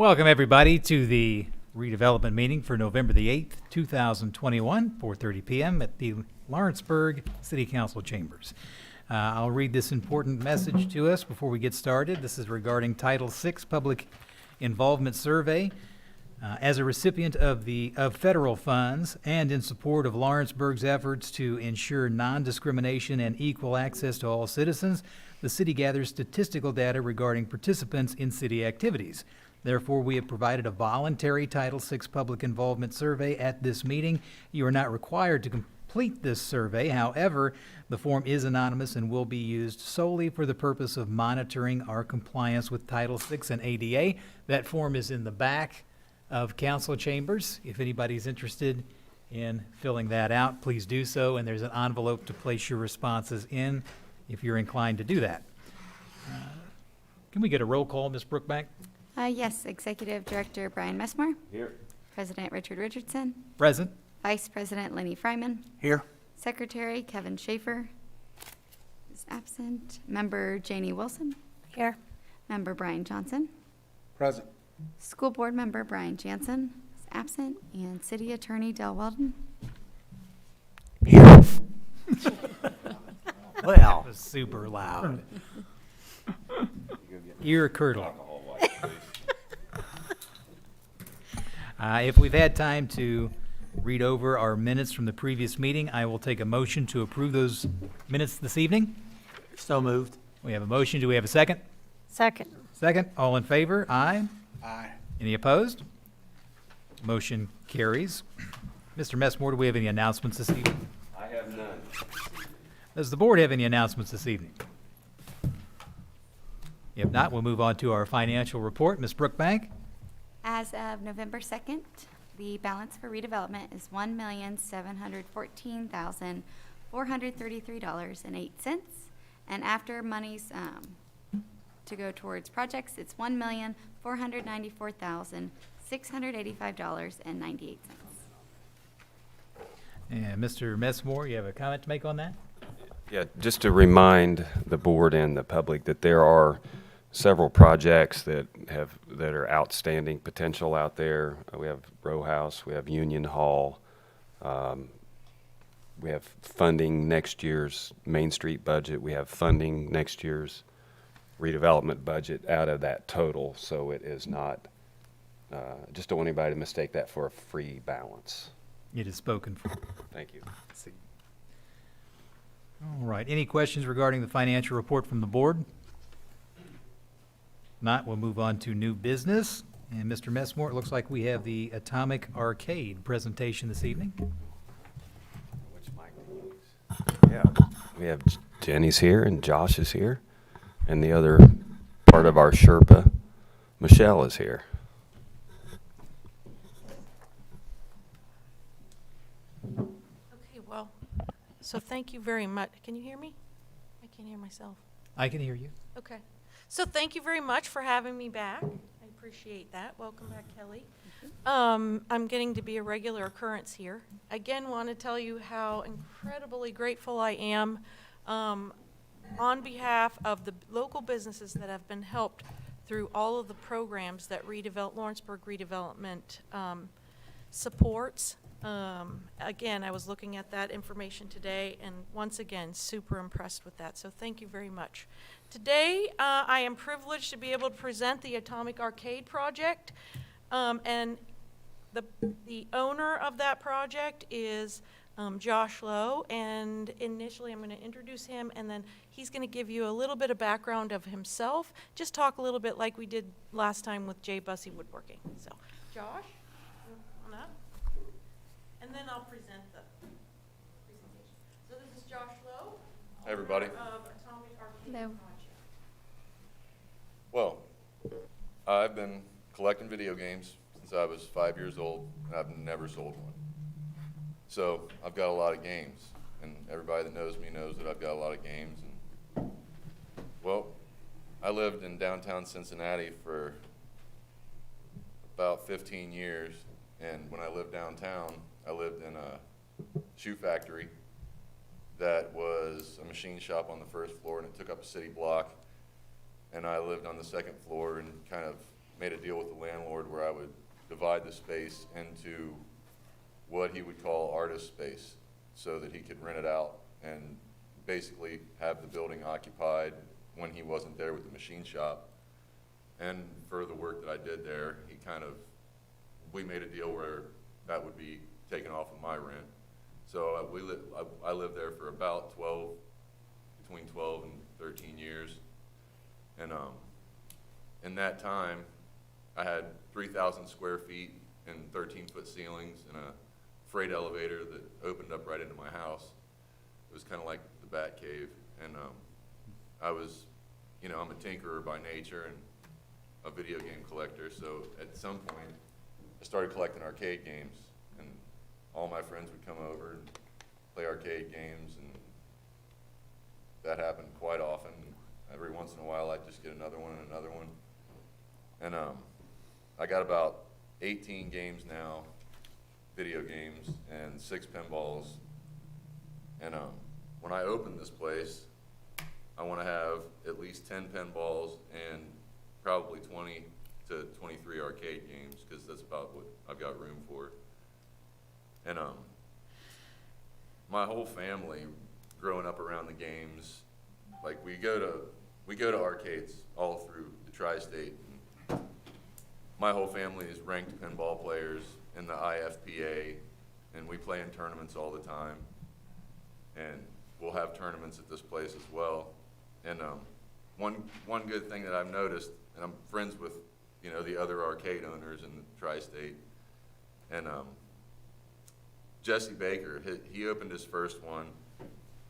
Welcome, everybody, to the redevelopment meeting for November the 8th, 2021, 4:30 p.m. at the Lawrenceburg City Council chambers. I'll read this important message to us before we get started. This is regarding Title VI Public Involvement Survey. As a recipient of federal funds and in support of Lawrenceburg's efforts to ensure non-discrimination and equal access to all citizens, the city gathers statistical data regarding participants in city activities. Therefore, we have provided a voluntary Title VI Public Involvement Survey at this meeting. You are not required to complete this survey. However, the form is anonymous and will be used solely for the purpose of monitoring our compliance with Title VI and ADA. That form is in the back of council chambers. If anybody's interested in filling that out, please do so, and there's an envelope to place your responses in if you're inclined to do that. Can we get a roll call, Ms. Brookbank? Yes, Executive Director Brian Messmore. Here. President Richard Richardson. Present. Vice President Lenny Fryman. Here. Secretary Kevin Schaefer is absent. Member Janie Wilson. Here. Member Brian Johnson. Present. School Board Member Brian Jansen is absent. And City Attorney Del Weldon. Here. Well, that was super loud. Ear curdle. If we've had time to read over our minutes from the previous meeting, I will take a motion to approve those minutes this evening. So moved. We have a motion. Do we have a second? Second. Second. All in favor? Aye. Aye. Any opposed? Motion carries. Mr. Messmore, do we have any announcements this evening? I have none. Does the board have any announcements this evening? If not, we'll move on to our financial report. Ms. Brookbank? As of November 2nd, the balance for redevelopment is $1,714,433.08. And after monies to go towards projects, it's $1,494,685.98. And Mr. Messmore, you have a comment to make on that? Yeah, just to remind the board and the public that there are several projects that are outstanding potential out there. We have Row House, we have Union Hall, we have funding next year's Main Street budget, we have funding next year's redevelopment budget out of that total, so it is not, just don't want anybody to mistake that for a free balance. It is spoken for. Thank you. All right, any questions regarding the financial report from the board? Not, we'll move on to new business. And Mr. Messmore, it looks like we have the Atomic Arcade presentation this evening. Which mic do you use? Yeah, we have Jenny's here and Josh is here, and the other part of our Sherpa, Michelle, is here. Okay, well, so thank you very much. Can you hear me? I can't hear myself. I can hear you. Okay. So thank you very much for having me back. I appreciate that. Welcome back, Kelly. I'm getting to be a regular occurrence here. Again, want to tell you how incredibly grateful I am on behalf of the local businesses that have been helped through all of the programs that Lawrenceburg Redevelopment supports. Again, I was looking at that information today, and once again, super impressed with that. So thank you very much. Today, I am privileged to be able to present the Atomic Arcade project, and the owner of that project is Josh Lowe, and initially I'm going to introduce him, and then he's going to give you a little bit of background of himself, just talk a little bit like we did last time with J. Bussey Woodworking. So, Josh, come on up, and then I'll present the presentation. So this is Josh Lowe, Hey everybody. of Atomic Arcade Hello. Project. Well, I've been collecting video games since I was 5 years old, and I've never sold one. So I've got a lot of games, and everybody that knows me knows that I've got a lot of games. And, well, I lived in downtown Cincinnati for about 15 years, and when I lived downtown, I lived in a shoe factory that was a machine shop on the first floor, and it took up a city block. And I lived on the second floor and kind of made a deal with the landlord where I would divide the space into what he would call artist space, so that he could rent it out and basically have the building occupied when he wasn't there with the machine shop. And for the work that I did there, we made a deal where that would be taken off of my rent. So I lived there for about between 12 and 13 years. And in that time, I had 3,000 square feet and 13-foot ceilings and a freight elevator that opened up right into my house. It was kind of like the Bat Cave. And I'm a tinkerer by nature and a video game collector. So at some point, I started collecting arcade games, and all my friends would come over and play arcade games, and that happened quite often. Every once in a while, I'd just get another one and another one. And I got about 18 games now, video games, and 6 pinballs. And when I open this place, I want to have at least 10 pinballs and probably 20 to 23 arcade games, because that's about what I've got room for. And my whole family, growing up around the games, like we go to arcades all through the tri-state. My whole family is ranked pinball players in the IFPA, and we play in tournaments all the time. And we'll have tournaments at this place as well. And one good thing that I've noticed, and I'm friends with, the other arcade owners in the tri-state, and Jesse Baker, he opened his first one.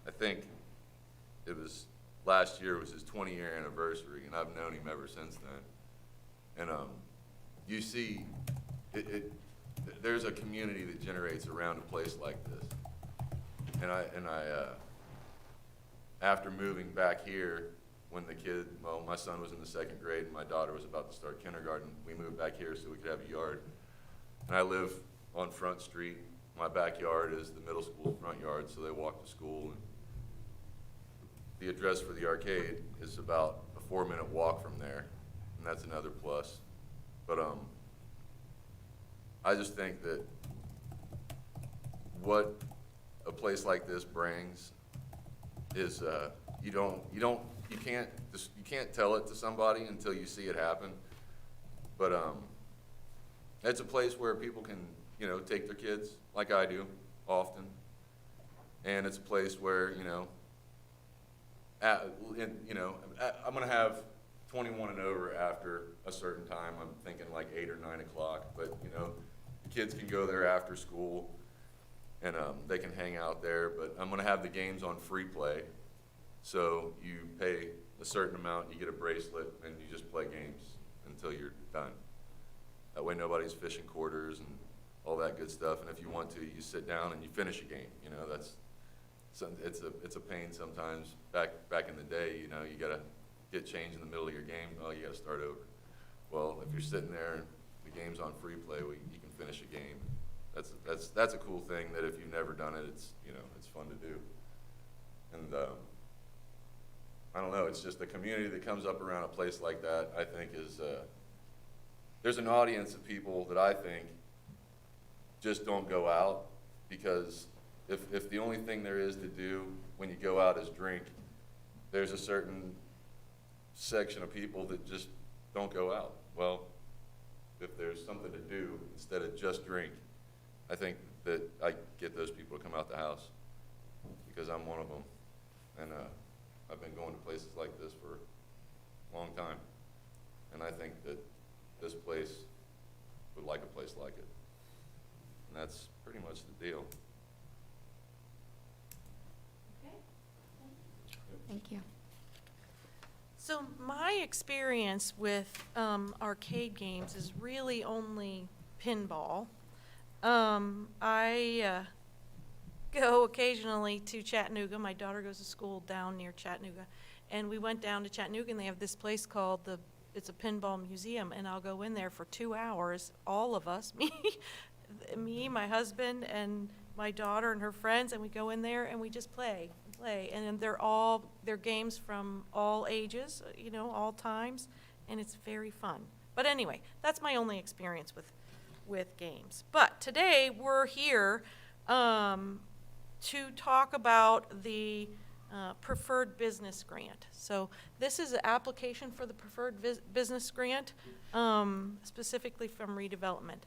I think it was last year was his 20-year anniversary, and I've known him ever since then. And you see, there's a community that generates around a place like this. And I after moving back here, when my son was in the 2nd grade and my daughter was about to start kindergarten, we moved back here so we could have a yard. And I live on Front Street. My backyard is the middle school's front yard, so they walk to school. And the address for the arcade is about a 4-minute walk from there, and that's another plus. But I just think that what a place like this brings is you can't tell it to somebody until you see it happen. But it's a place where people can take their kids, like I do often, and it's a place where I'm going to have 21 and over after a certain time. I'm thinking like 8 or 9 o'clock, but the kids can go there after school, and they can hang out there. But I'm going to have the games on free play, so you pay a certain amount, you get a bracelet, and you just play games until you're done. That way nobody's fishing quarters and all that good stuff. And if you want to, you sit down and you finish a game. It's a pain sometimes. Back in the day, you gotta get changed in the middle of your game. Oh, you gotta start over. Well, if you're sitting there and the game's on free play, you can finish a game. That's a cool thing that if you've never done it, it's fun to do. And I don't know, it's just the community that comes up around a place like that, I think is, there's an audience of people that I think just don't go out, because if the only thing there is to do when you go out is drink, there's a certain section of people that just don't go out. Well, if there's something to do instead of just drink, I think that I get those people to come out the house, because I'm one of them. And I've been going to places like this for a long time, and I think that this place would like a place like it. And that's pretty much the deal. Thank you. So my experience with arcade games is really only pinball. I go occasionally to Chattanooga. My daughter goes to school down near Chattanooga. And we went down to Chattanooga, and they have this place called it's a pinball museum, and I'll go in there for 2 hours, all of us, me, my husband, and my daughter and her friends, and we go in there and we just play. And they're games from all ages, all times, and it's very fun. But anyway, that's my only experience with games. But today, we're here to talk about the Preferred Business Grant. So this is an application for the Preferred Business Grant, specifically from Redevelopment.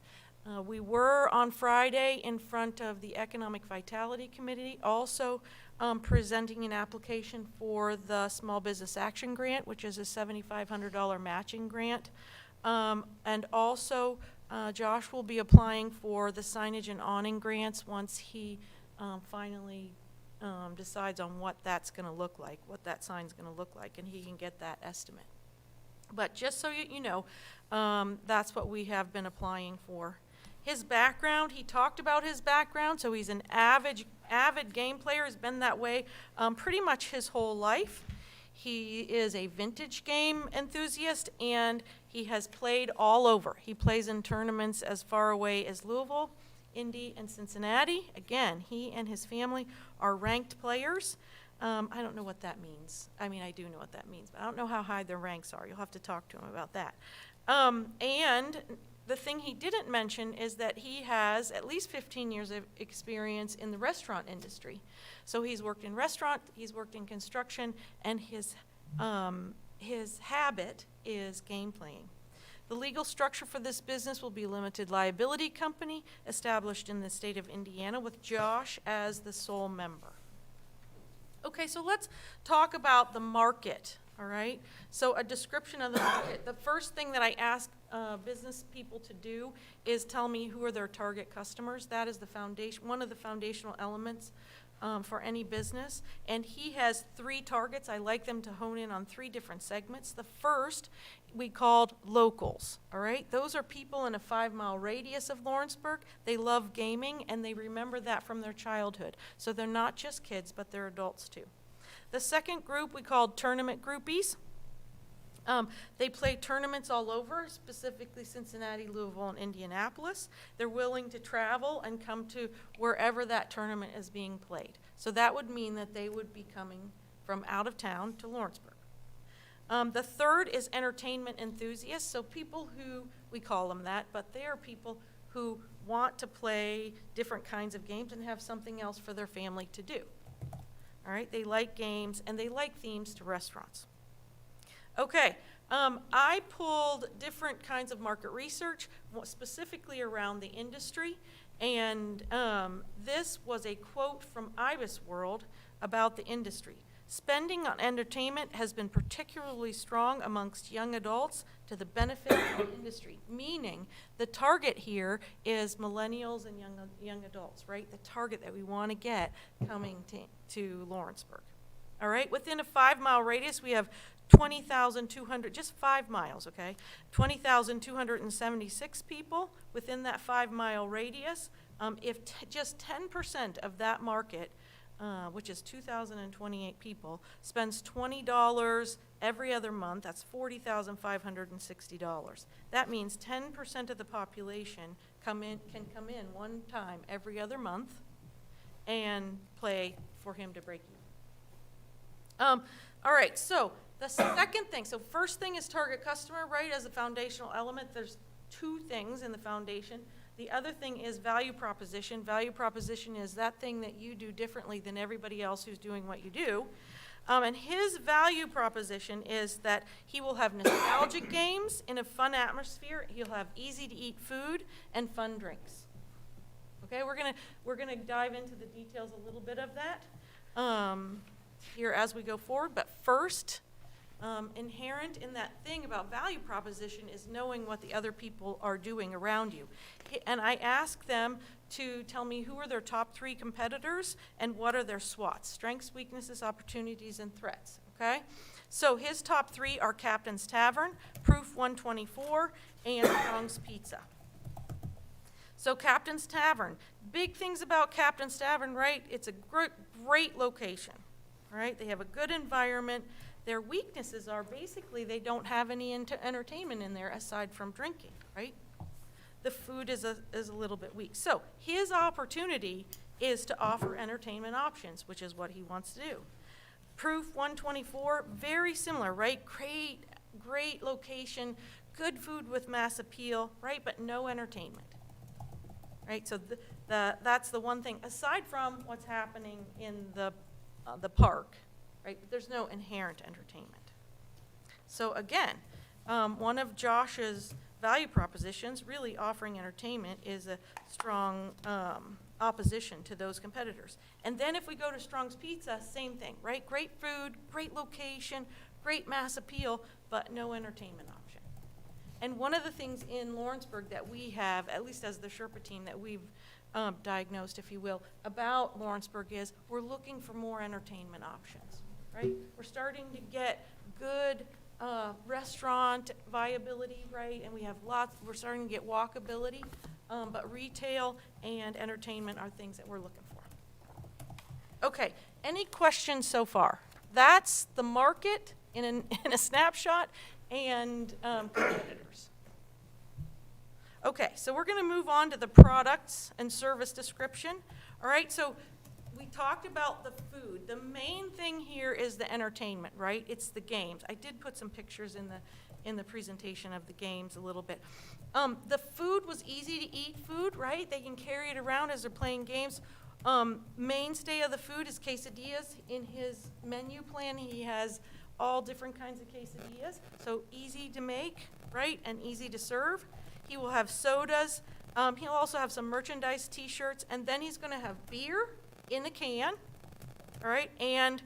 We were on Friday in front of the Economic Vitality Committee, also presenting an application for the Small Business Action Grant, which is a $7,500 matching grant. And also, Josh will be applying for the signage and awning grants once he finally decides on what that's going to look like, what that sign's going to look like, and he can get that estimate. But just so you know, that's what we have been applying for. His background, he talked about his background, so he's an avid game player, has been that way pretty much his whole life. He is a vintage game enthusiast, and he has played all over. He plays in tournaments as far away as Louisville, Indy, and Cincinnati. Again, he and his family are ranked players. I don't know what that means. I mean, I do know what that means, but I don't know how high their ranks are. You'll have to talk to him about that. And the thing he didn't mention is that he has at least 15 years of experience in the restaurant industry. So he's worked in restaurant, he's worked in construction, and his habit is game playing. The legal structure for this business will be a limited liability company established in the state of Indiana with Josh as the sole member. Okay, so let's talk about the market, all right? So a description of the market. The first thing that I ask business people to do is tell me who are their target customers. That is the foundation, one of the foundational elements for any business. And he has 3 targets. I like them to hone in on 3 different segments. The first we called locals, all right? Those are people in a 5-mile radius of Lawrenceburg. They love gaming, and they remember that from their childhood. So they're not just kids, but they're adults too. The second group we called tournament groupies. They play tournaments all over, specifically Cincinnati, Louisville, and Indianapolis. They're willing to travel and come to wherever that tournament is being played. So that would mean that they would be coming from out of town to Lawrenceburg. The third is entertainment enthusiasts, so people who, we call them that, but they are people who want to play different kinds of games and have something else for their family to do. All right, they like games and they like themes to restaurants. Okay, I pulled different kinds of market research, specifically around the industry, and this was a quote from Ibis World about the industry. Spending on entertainment has been particularly strong amongst young adults to the benefit of the industry, meaning the target here is millennials and young adults, right? The target that we want to get coming to Lawrenceburg. All right, within a 5-mile radius, we have 20,200, just 5 miles, okay? 20,276 people within that 5-mile radius. If just 10% of that market, which is 2,028 people, spends $20 every other month, that's $40,560. That means 10% of the population can come in one time every other month and play for him to break even. All right, so the second thing, so first thing is target customer, right, as a foundational element. There's 2 things in the foundation. The other thing is value proposition. Value proposition is that thing that you do differently than everybody else who's doing what you do. And his value proposition is that he will have nostalgic games in a fun atmosphere. He'll have easy-to-eat food and fun drinks. Okay, we're gonna dive into the details a little bit of that here as we go forward. But first, inherent in that thing about value proposition is knowing what the other people are doing around you. And I ask them to tell me who are their top 3 competitors and what are their SWOTs, strengths, weaknesses, opportunities, and threats, okay? So his top 3 are Captain's Tavern, Proof 124, and Strong's Pizza. So Captain's Tavern, big things about Captain's Tavern, right? It's a great location, right? They have a good environment. Their weaknesses are basically they don't have any entertainment in there aside from drinking, right? The food is a little bit weak. So his opportunity is to offer entertainment options, which is what he wants to do. Proof 124, very similar, right? great location, good food with mass appeal, right, but no entertainment. Right, so that's the one thing, aside from what's happening in the park, right, there's no inherent entertainment. So again, one of Josh's value propositions, really offering entertainment, is a strong opposition to those competitors. And then if we go to Strong's Pizza, same thing, right? Great food, great location, great mass appeal, but no entertainment option. And one of the things in Lawrenceburg that we have, at least as the Sherpa team that we've diagnosed, if you will, about Lawrenceburg is we're looking for more entertainment options, right? We're starting to get good restaurant viability, right? And we have we're starting to get walkability, but retail and entertainment are things that we're looking for. Okay, any questions so far? That's the market in a snapshot and competitors. Okay, so we're going to move on to the products and service description. All right, so we talked about the food. The main thing here is the entertainment, right? It's the games. I did put some pictures in the presentation of the games a little bit. The food was easy to eat food, right? They can carry it around as they're playing games. Mainstay of the food is quesadillas. In his menu plan, he has all different kinds of quesadillas. So easy to make, right, and easy to serve. He will have sodas. He'll also have some merchandise t-shirts, and then he's going to have beer in a can, all right, and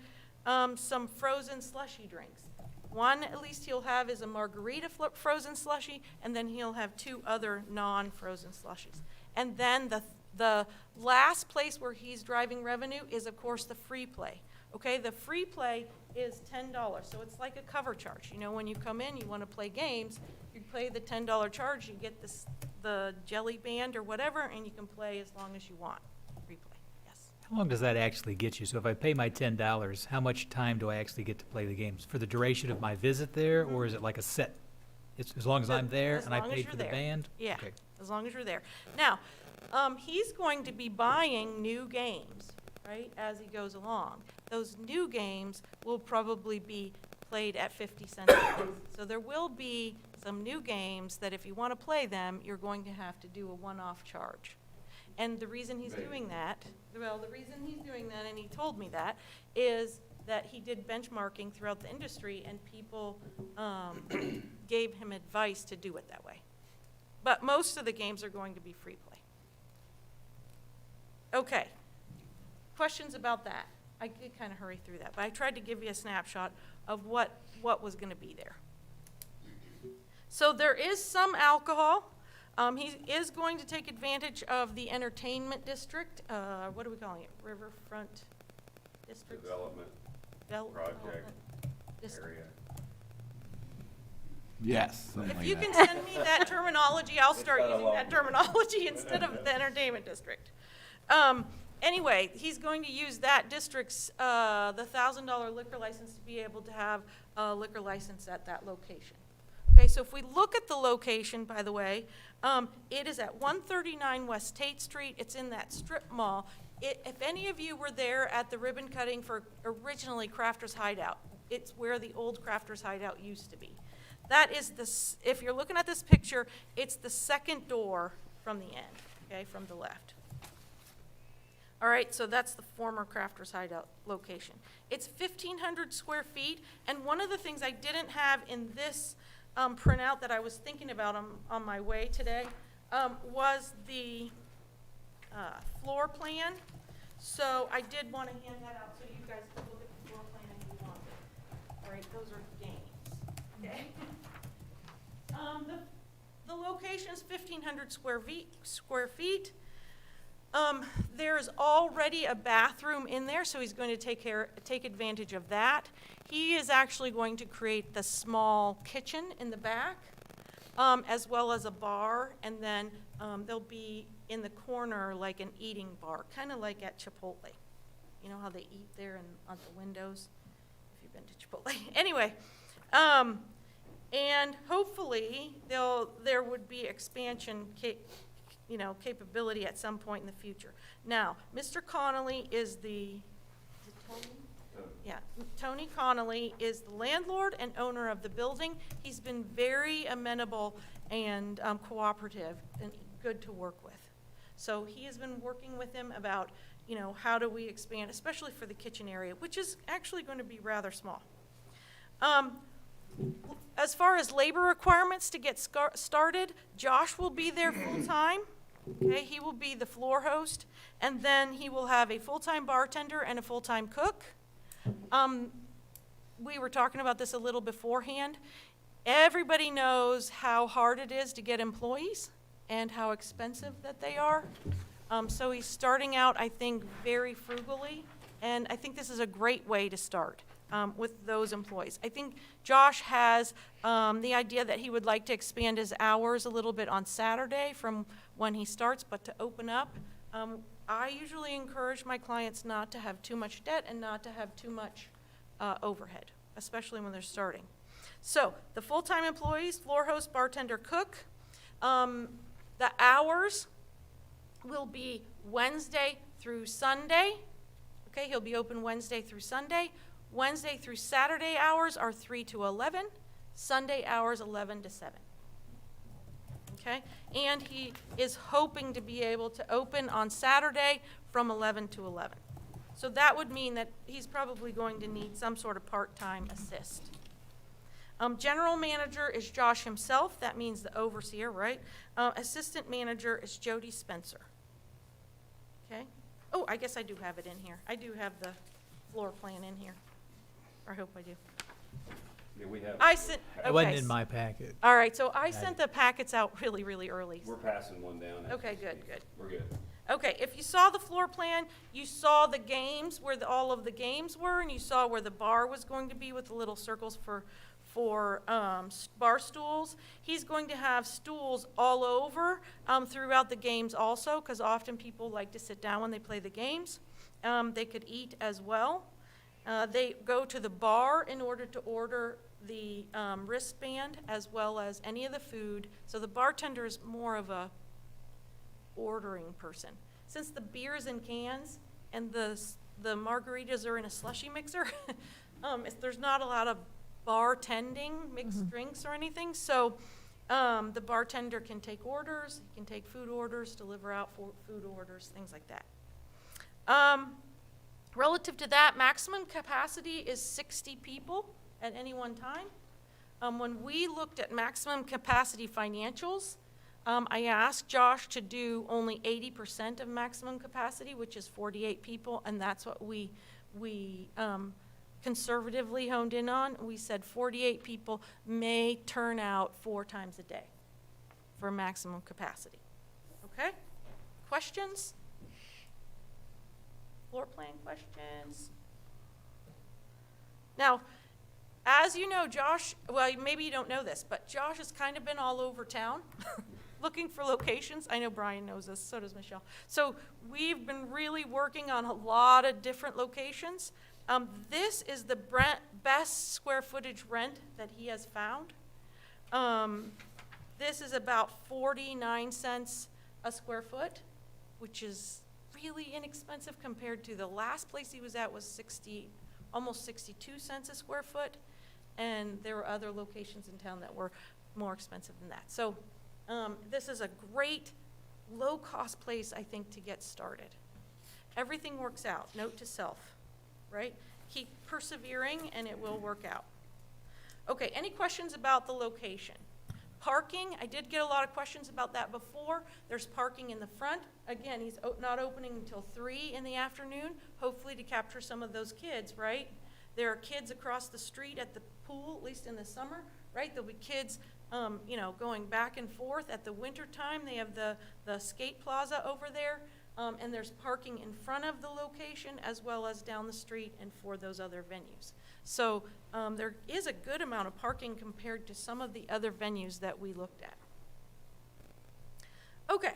some frozen slushy drinks. One, at least, he'll have is a margarita frozen slushy, and then he'll have 2 other non-frozen slushies. And then the last place where he's driving revenue is, of course, the free play. Okay, the free play is $10, so it's like a cover charge. You know, when you come in, you want to play games, you pay the $10 charge, you get the jelly band or whatever, and you can play as long as you want. Free play, yes. How long does that actually get you? So if I pay my $10, how much time do I actually get to play the games? For the duration of my visit there, or is it like a set? It's as long as I'm there As and I long as paid you're for the there. band? Yeah, Okay. as long as you're there. Now, he's going to be buying new games, right, as he goes along. Those new games will probably be played at 50 cents a piece. So there will be some new games that if you want to play them, you're going to have to do a one-off charge. And the reason he's doing that, and he told me that, is that he did benchmarking throughout the industry and people gave him advice to do it that way. But most of the games are going to be free play. Okay, questions about that? I did kind of hurry through that, but I tried to give you a snapshot of what was going to be there. So there is some alcohol. He is going to take advantage of the entertainment district. What are we calling it? Riverfront District? Development Development District. area. Yes. If you can send me that terminology, I'll start using that terminology instead of the entertainment district. Anyway, he's going to use that district's, the $1,000 liquor license to be able to have a liquor license at that location. Okay, so if we look at the location, by the way, it is at 139 West Tate Street. It's in that strip mall. If any of you were there at the ribbon cutting for originally Crafter's Hideout, it's where the old Crafter's Hideout used to be. That is if you're looking at this picture, it's the second door from the end, okay, from the left. All right, so that's the former Crafter's Hideout location. It's 1,500 square feet, and one of the things I didn't have in this printout that I was thinking about on my way today was the floor plan. So I did want to hand that out so you guys could look at the floor plan if you wanted. All right, those are games, okay? The location is 1,500 square feet. There's already a bathroom in there, so he's going to take advantage of that. He is actually going to create the small kitchen in the back, as well as a bar, and then there'll be in the corner like an eating bar, kind of like at Chipotle. You know how they eat there on the windows, if you've been to Chipotle. Anyway, and hopefully there would be expansion capability at some point in the future. Now, Mr. Connolly is it Tony? Yeah, Tony Connolly is the landlord and owner of the building. He's been very amenable and cooperative and good to work with. So he has been working with him about, how do we expand, especially for the kitchen area, which is actually going to be rather small. As far as labor requirements to get started, Josh will be there full-time. Okay, he will be the floor host, and then he will have a full-time bartender and a full-time cook. We were talking about this a little beforehand. Everybody knows how hard it is to get employees and how expensive that they are. So he's starting out, I think, very frugally, and I think this is a great way to start with those employees. I think Josh has the idea that he would like to expand his hours a little bit on Saturday from when he starts, but to open up. I usually encourage my clients not to have too much debt and not to have too much overhead, especially when they're starting. So the full-time employees, floor host, bartender, cook. The hours will be Wednesday through Sunday. Okay, he'll be open Wednesday through Sunday. Wednesday through Saturday hours are 3 to 11. Sunday hours 11 to 7. Okay, and he is hoping to be able to open on Saturday from 11 to 11. So that would mean that he's probably going to need some sort of part-time assist. General manager is Josh himself. That means the overseer, right? Assistant manager is Jody Spencer. Okay. Oh, I guess I do have it in here. I do have the floor plan in here. Or I hope I do. Yeah, we have. I sent. It wasn't okay. in my packet. All right, so I sent the packets out really, really early. We're passing one down. as Okay, we good, speak. good. We're good. Okay, if you saw the floor plan, you saw the games, where all of the games were, and you saw where the bar was going to be with the little circles for bar stools. He's going to have stools all over throughout the games also, because often people like to sit down when they play the games. They could eat as well. They go to the bar in order to order the wristband as well as any of the food. So the bartender is more of a ordering person. Since the beer is in cans and the margaritas are in a slushy mixer, there's not a lot of bartending, mixed drinks or anything. So the bartender can take orders, he can take food orders, deliver out food orders, things like that. Relative to that, maximum capacity is 60 people at any one time. When we looked at maximum capacity financials, I asked Josh to do only 80% of maximum capacity, which is 48 people, and that's what we conservatively honed in on. We said 48 people may turn out 4 times a day for maximum capacity. Okay? Questions? Floor plan questions? Now, as you know, Josh, well, maybe you don't know this, but Josh has kind of been all over town looking for locations. I know Brian knows this, so does Michelle. So we've been really working on a lot of different locations. This is the best square footage rent that he has found. This is about 49 cents a square foot, which is really inexpensive compared to the last place he was at was almost 62 cents a square foot, and there were other locations in town that were more expensive than that. So this is a great low-cost place, I think, to get started. Everything works out. Note to self, right? Keep persevering, and it will work out. Okay, any questions about the location? Parking, I did get a lot of questions about that before. There's parking in the front. Again, he's not opening until 3 in the afternoon, hopefully to capture some of those kids, right? There are kids across the street at the pool, at least in the summer, right? There'll be kids, going back and forth. At the winter time, they have the skate plaza over there, and there's parking in front of the location as well as down the street and for those other venues. So there is a good amount of parking compared to some of the other venues that we looked at. Okay,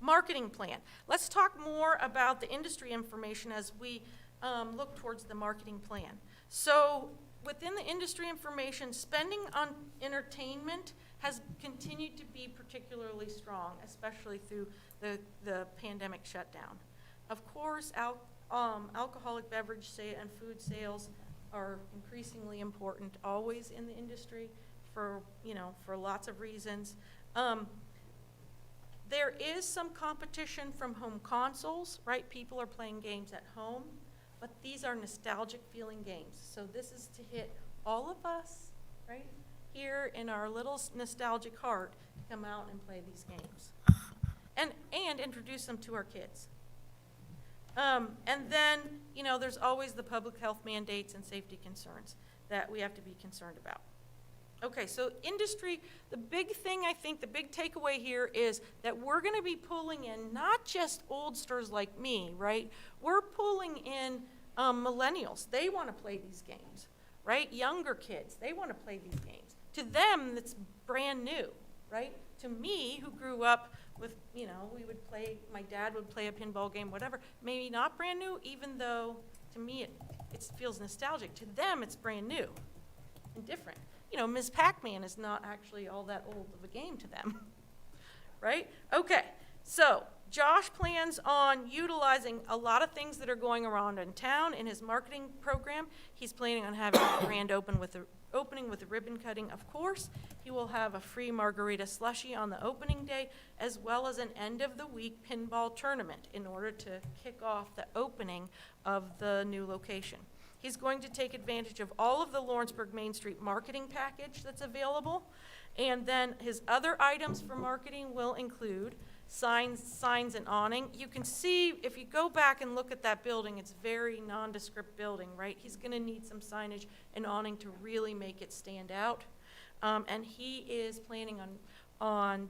marketing plan. Let's talk more about the industry information as we look towards the marketing plan. So within the industry information, spending on entertainment has continued to be particularly strong, especially through the pandemic shutdown. Of course, alcoholic beverage and food sales are increasingly important, always in the industry for lots of reasons. There is some competition from home consoles, right? People are playing games at home, but these are nostalgic feeling games. So this is to hit all of us, right, here in our little nostalgic heart, to come out and play these games. And introduce them to our kids. And then, there's always the public health mandates and safety concerns that we have to be concerned about. Okay, so industry, the big thing, I think, the big takeaway here is that we're going to be pulling in not just oldsters like me, right? We're pulling in millennials. They want to play these games, right? Younger kids, they want to play these games. To them, it's brand new, right? To me, who grew up with, we would play, my dad would play a pinball game, whatever, maybe not brand new, even though to me it feels nostalgic. To them, it's brand new and different. Ms. Pac-Man is not actually all that old of a game to them, right? Okay, so Josh plans on utilizing a lot of things that are going around in town in his marketing program. He's planning on having a grand opening with a ribbon cutting, of course. He will have a free margarita slushie on the opening day, as well as an end-of-the-week pinball tournament in order to kick off the opening of the new location. He's going to take advantage of all of the Lawrenceburg Main Street marketing package that's available. And then his other items for marketing will include signs and awning. You can see, if you go back and look at that building, it's very nondescript building, right? He's going to need some signage and awning to really make it stand out. And he is planning on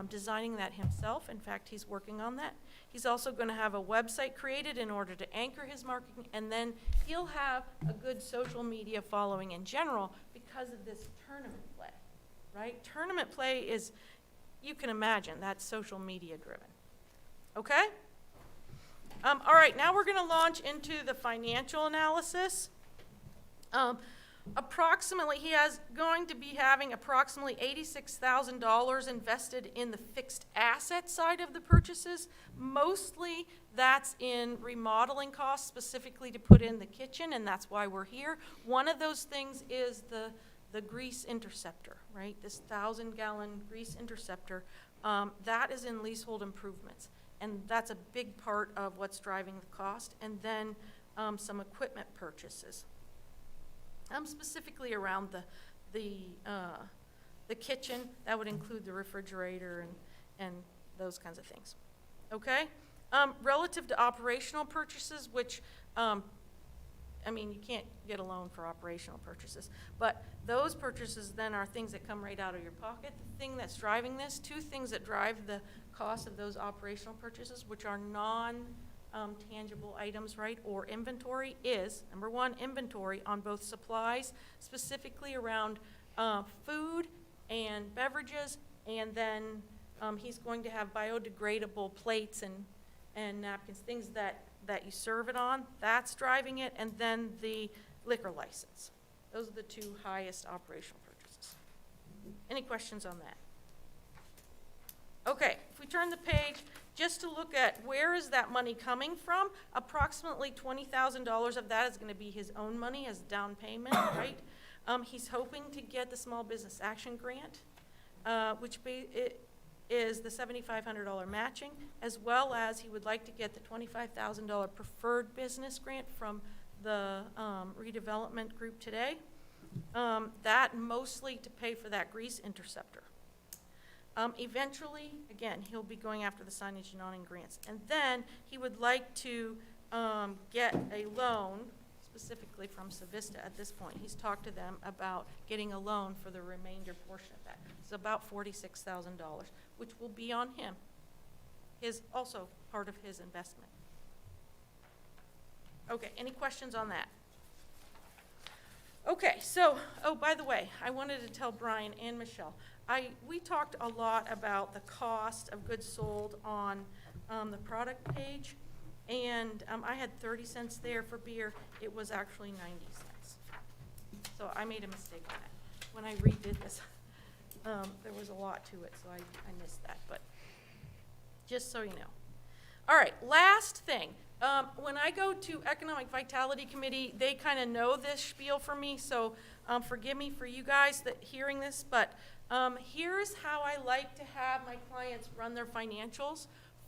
designing that himself. In fact, he's working on that. He's also going to have a website created in order to anchor his marketing, and then he'll have a good social media following in general because of this tournament play, right? Tournament play is, you can imagine, that's social media driven. Okay? All right, now we're going to launch into the financial analysis. He is going to be having approximately $86,000 invested in the fixed asset side of the purchases. Mostly that's in remodeling costs, specifically to put in the kitchen, and that's why we're here. One of those things is the grease interceptor, right? This 1,000-gallon grease interceptor, that is in leasehold improvements, and that's a big part of what's driving the cost. And then some equipment purchases. Specifically around the kitchen, that would include the refrigerator and those kinds of things. Okay? Relative to operational purchases, which, you can't get a loan for operational purchases, but those purchases then are things that come right out of your pocket. The thing that's driving this, two things that drive the cost of those operational purchases, which are tangible items, right, or inventory, is, number one, inventory on both supplies, specifically around food and beverages, and then he's going to have biodegradable plates and napkins, things that you serve it on. That's driving it, and then the liquor license. Those are the two highest operational purchases. Any questions on that? Okay, if we turn the page, just to look at where is that money coming from, approximately $20,000 of that is going to be his own money as down payment, right? He's hoping to get the Small Business Action Grant, which is the $7,500 matching, as well as he would like to get the $25,000 preferred business grant from the redevelopment group today. That mostly to pay for that grease interceptor. Eventually, again, he'll be going after the signage and awning grants. And then he would like to get a loan, specifically from Savista at this point. He's talked to them about getting a loan for the remainder portion of that. It's about $46,000, which will be on him. Also part of his investment. Okay, any questions on that? Okay, so, by the way, I wanted to tell Brian and Michelle, we talked a lot about the cost of goods sold on the product page, and I had 30 cents there for beer. It was actually 90 cents. So I made a mistake on that. When I redid this, there was a lot to it, so I missed that, but just so you know. All right, last thing. When I go to Economic Vitality Committee, they kind of know this spiel for me, so forgive me for you guys that hearing this, but here's how I like to have my clients run their financials.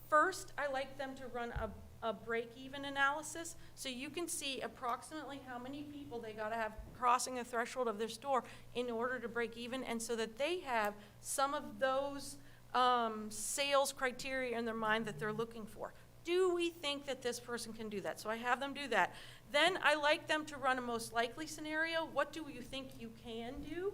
First, I like them to run a break-even analysis, so you can see approximately how many people they gotta have crossing the threshold of their store in order to break even, and so that they have some of those sales criteria in their mind that they're looking for. Do we think that this person can do that? So I have them do that. Then I like them to run a most likely scenario. What do you think you can do?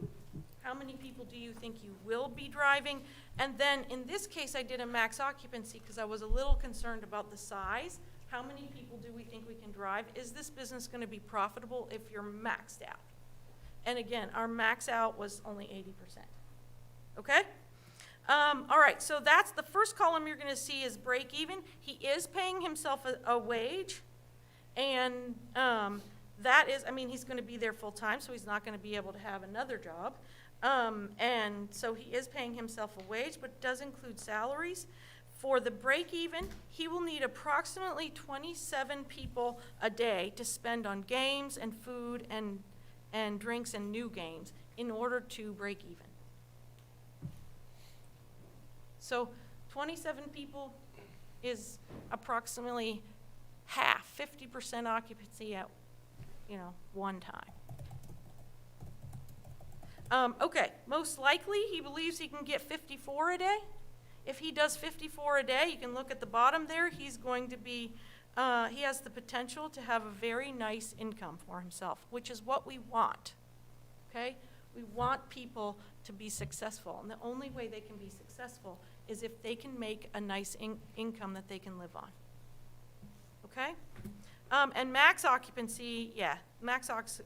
How many people do you think you will be driving? And then in this case, I did a max occupancy because I was a little concerned about the size. How many people do we think we can drive? Is this business going to be profitable if you're maxed out? And again, our max out was only 80%. Okay? All right, so that's the first column you're going to see is break even. He is paying himself a wage, and that is, I mean, he's going to be there full time, so he's not going to be able to have another job. And so he is paying himself a wage, but does include salaries. For the break even, he will need approximately 27 people a day to spend on games and food and drinks and new games in order to break even. So 27 people is approximately half, 50% occupancy at, one time. Okay, most likely he believes he can get 54 a day. If he does 54 a day, you can look at the bottom there, he's going to be, he has the potential to have a very nice income for himself, which is what we want, okay? We want people to be successful, and the only way they can be successful is if they can make a nice income that they can live on, okay? And max occupancy,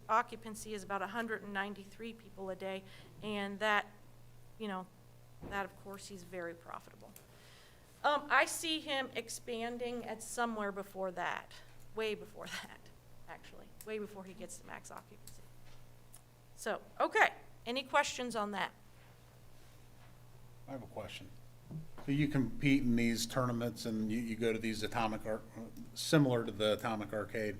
occupancy is about 193 people a day, and that, that of course he's very profitable. I see him expanding at somewhere before that, way before that, actually, way before he gets to max occupancy. So, okay, any questions on that? I have a question. So you compete in these tournaments and you go to these similar to the Atomic Arcade.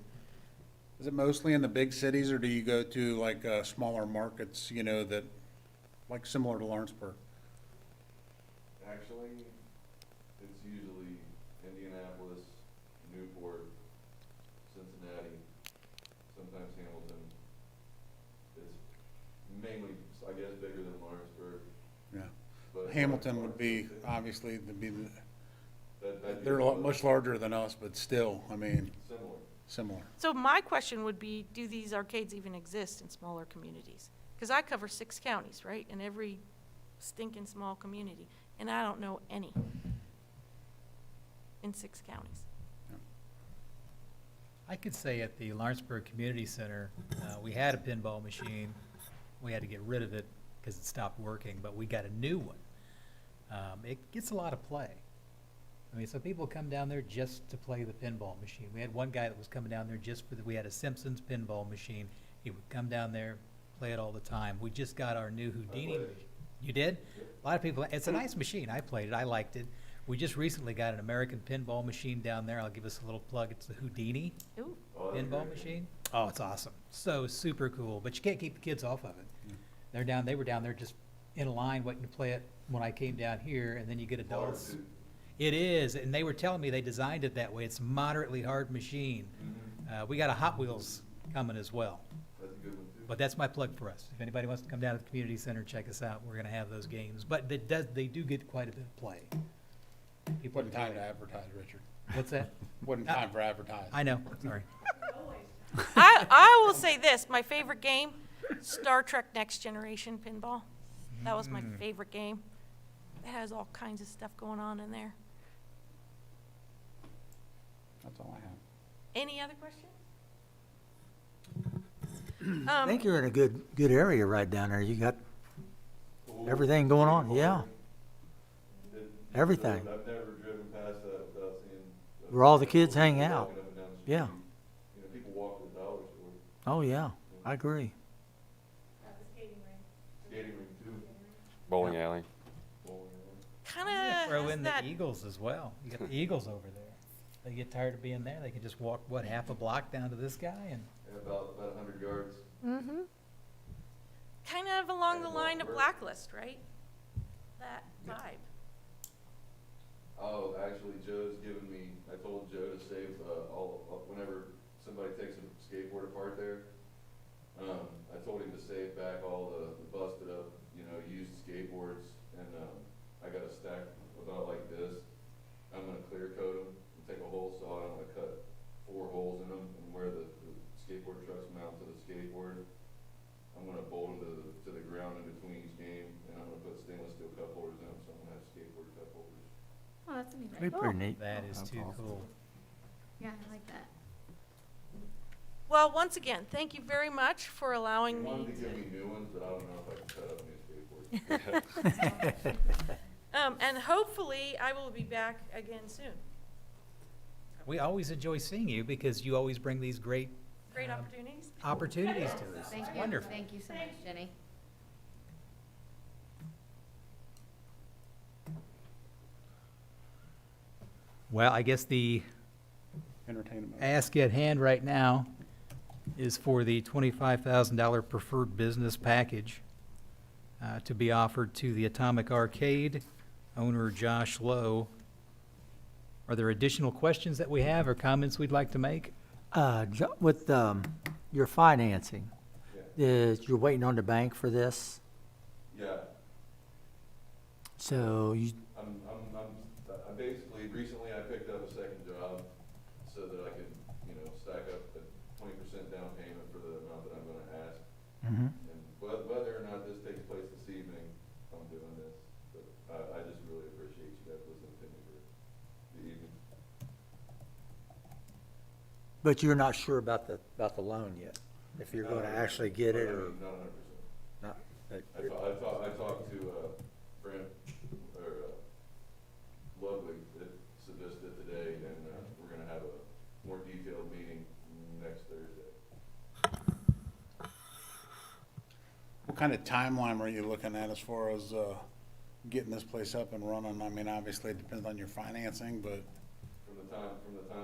Is it mostly in the big cities or do you go to like smaller markets, that, like similar to Lawrenceburg? Actually, it's usually Indianapolis, Newport, Cincinnati, sometimes Hamilton. It's mainly, I guess, bigger than Lawrenceburg. Yeah. But Hamilton would be, obviously, that'd be they're a lot much larger than us, but still, I mean, similar. similar. So my question would be, do these arcades even exist in smaller communities? Because I cover 6 counties, right, in every stinking small community, and I don't know any in 6 counties. I could say at the Lawrenceburg Community Center, we had a pinball machine. We had to get rid of it because it stopped working, but we got a new one. It gets a lot of play. I mean, so people come down there just to play the pinball machine. We had one guy that was coming down there just we had a Simpsons pinball machine. He would come down there, play it all the time. We just got our new Houdini machine. You did? A lot of people, it's a nice machine. I played it, I liked it. We just recently got an American pinball machine down there. I'll give us a little plug. It's the Houdini Ooh. pinball machine. Oh, it's awesome. So super cool, but you can't keep the kids off of it. They were down there just in a line waiting to play it when I came down here, and then you get adults. It is, and they were telling me they designed it that way. It's a moderately hard machine. We got a Hot Wheels coming as well. That's a good one too. But that's my plug for us. If anybody wants to come down to the community center, check us out. We're gonna have those games. But they do get quite a bit of play. People Wasn't time to advertise, Richard. What's that? Wasn't time for advertising. I know, sorry. I will say this, my favorite game, Star Trek Next Generation pinball. That was my favorite game. It has all kinds of stuff going on in there. That's all I have. Any other questions? I think you're in a good area right down there. You got everything going on, yeah. Everything. I've never driven past that without seeing. Where all the kids hang out. Walking up and down the street. Yeah. People walk to the dollar store. Oh, yeah, I agree. Skating rink too. Bowling alley. Bowling alley. Kind of Throw has in that, the Eagles as well. You got the Eagles over there. They get tired of being there, they can just walk, what, half a block down to this guy and, About 100 yards. Mm-hmm. Kind of along the line of Blacklist, right? That vibe. Oh, actually, Joe's given me, I told Joe to save, whenever somebody takes a skateboard apart there, I told him to save back all the busted up, used skateboards, and, I got a stack about like this. I'm gonna clear coat them, and take a hole saw, and I'm gonna cut 4 holes in them, and where the skateboard trucks mount to the skateboard, I'm gonna bolt them to the ground in between each game, and I'm gonna put stainless steel cup holders in them, so I'm gonna have skateboard cup holders. Oh, that's neat. Pretty, pretty neat. that is too cool. Yeah, I like that. Well, once again, thank you very much for allowing He me wanted to give me to. new ones, but I don't know if I can cut up new skateboards. And hopefully, I will be back again soon. We always enjoy seeing you because you always bring these great Great opportunities. opportunities to us. Thank It's you. wonderful. Thank you so much, Jenny. Well, I guess the Entertainment. ask at hand right now is for the $25,000 preferred business package to be offered to the Atomic Arcade owner Josh Lowe. Are there additional questions that we have or comments we'd like to make? With your financing, Yeah. you're waiting on the bank for this? Yeah, So you, I basically, recently I picked up a second job so that I could, stack up a 20% down payment for the amount that I'm gonna ask. mhm. And whether or not this takes place this evening, I'm doing this, but I just really appreciate you guys listening to me for the evening. But you're not sure about the loan yet, if you're gonna actually get it or Not 100%. not? I talked to, Brent, or, Ludwig that suggested it today, and, we're gonna have a more detailed meeting next Thursday. What kind of timeline were you looking at as far as getting this place up and running? I mean, obviously, it depends on your financing, but From the time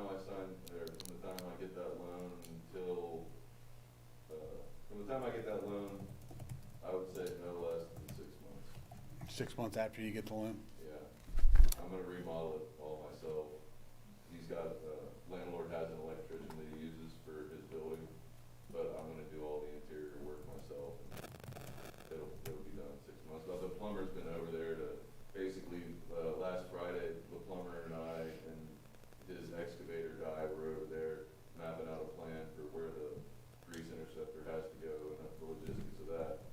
I sign, or from the time I get that loan until, from the time I get that loan, I would say no less than 6 months. 6 months after you get the loan? Yeah, I'm gonna remodel it all myself. He's got, landlord has an electrician that he uses for his building, but I'm gonna do all the interior work myself. It'll be done in 6 months, but the plumber's been over there to, basically, last Friday, the plumber and I and his excavator guy were over there mapping out a plan for where the grease interceptor has to go and the logistics of that.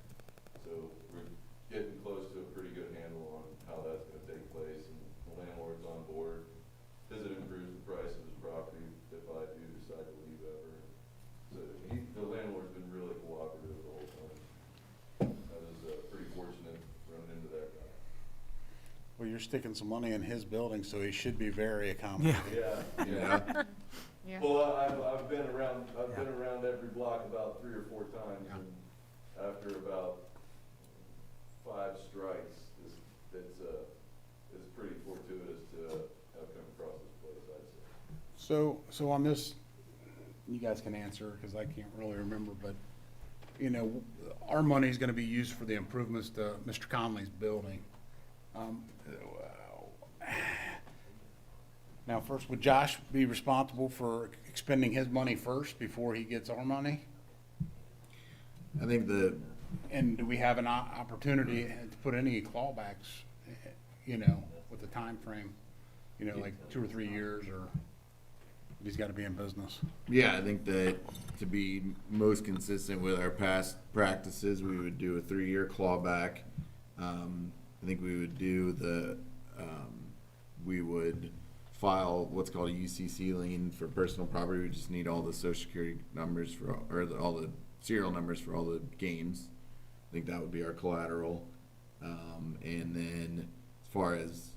So we're getting close to a pretty good handle on how that's gonna take place, and the landlord's on board. Because it improves the price of his property if I do decide to leave ever. So the landlord's been really cooperative the whole time. I was pretty fortunate running into that guy. Well, you're sticking some money in his building, so he should be very accommodating. Yeah. Yeah. Well, I've been around every block about 3 or 4 times, and after about 5 strikes, it's pretty fortuitous to have come across this place, I'd say. So on this, you guys can answer, because I can't really remember, but, our money's gonna be used for the improvements to Mr. Conley's building. Now, first, would Josh be responsible for expending his money first before he gets our money? I think And do we have an opportunity to put any clawbacks, with the time frame, like 2 or 3 years, or he's gotta be in business? I think that to be most consistent with our past practices, we would do a 3-year clawback. I think we would do we would file what's called a UCC lien for personal property. We just need all the social security numbers all the serial numbers for all the games. I think that would be our collateral. And then as far as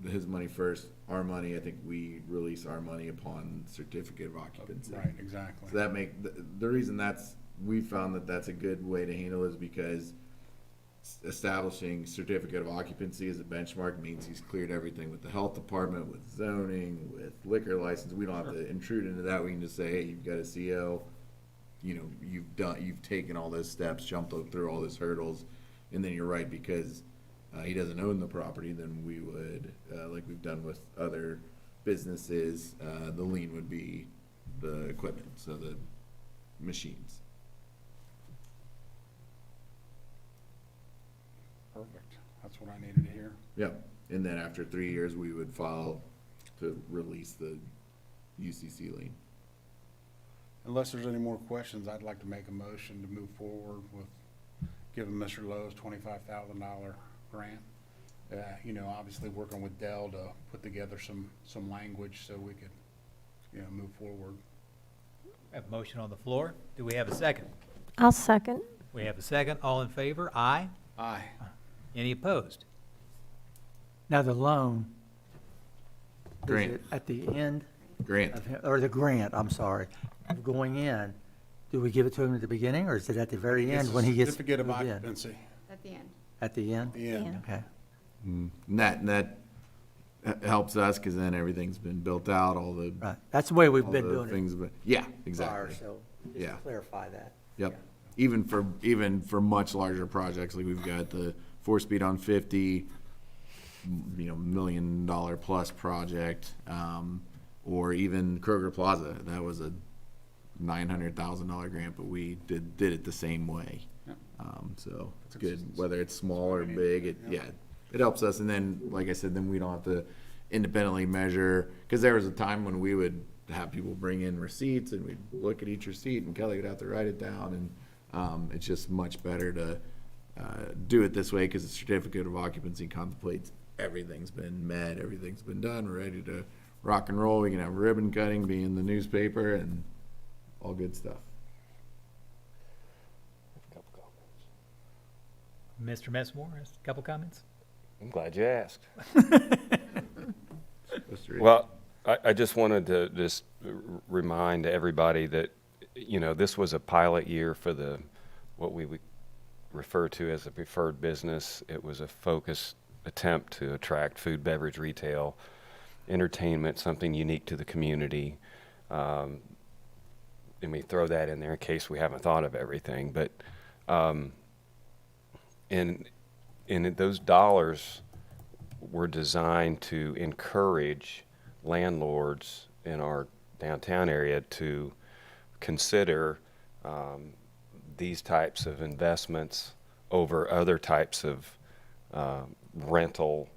his money first, our money, I think we release our money upon certificate of occupancy. Right, exactly. So the reason we found that that's a good way to handle it is because establishing certificate of occupancy as a benchmark means he's cleared everything with the health department, with zoning, with liquor license. We don't have to intrude into that. We can just say, hey, you've got a CO, you know, you've taken all those steps, jumped through all those hurdles, and then you're right, because he doesn't own the property, then we would, like we've done with other businesses, the lien would be the equipment, so the machines. Perfect. That's what I needed to hear. Yep, and then after 3 years, we would file to release the UCC lien. Unless there's any more questions, I'd like to make a motion to move forward with giving Mr. Lowe's $25,000 grant. You know, obviously working with Dell to put together some language so we could, you know, move forward. We have a motion on the floor. Do we have a second? I'll second. We have a second. All in favor? Aye. Aye. Any opposed? Now, the loan. is Grant. it at the end Grant, of, or the grant, I'm sorry, of going in, do we give it to him at the beginning, or is it at the very It's end a when he gets certificate of moved in? occupancy. At the end. At the end? The end. Yeah. Okay. and that helps us, because then everything's been built out, all the, Right. That's the way we've all been the doing things, it but, yeah, prior, exactly. so just Yeah. to clarify that. Yep. Even for much larger projects, like we've got the 4-speed on 50, you know, $1 million plus project, or even Kroger Plaza. That was a $900,000 grant, but we did it the same way. Yep. So it's good, whether it's small or big, it helps us. And then, like I said, then we don't have to independently measure, because there was a time when we would have people bring in receipts and we'd look at each receipt and Kelly would have to write it down, and it's just much better to do it this way, because the certificate of occupancy contemplates everything's been met, everything's been done, we're ready to rock and roll. We can have ribbon cutting, be in the newspaper, and all good stuff. Mr. Messmore, has a couple comments? I'm glad you asked. Supposed to read. Well, I just wanted to just remind everybody that, you know, this was a pilot year for what we would refer to as a preferred business. It was a focused attempt to attract food, beverage, retail, entertainment, something unique to the community. And we throw that in there in case we haven't thought of everything. But and those dollars were designed to encourage landlords in our downtown area to consider these types of investments over other types of rental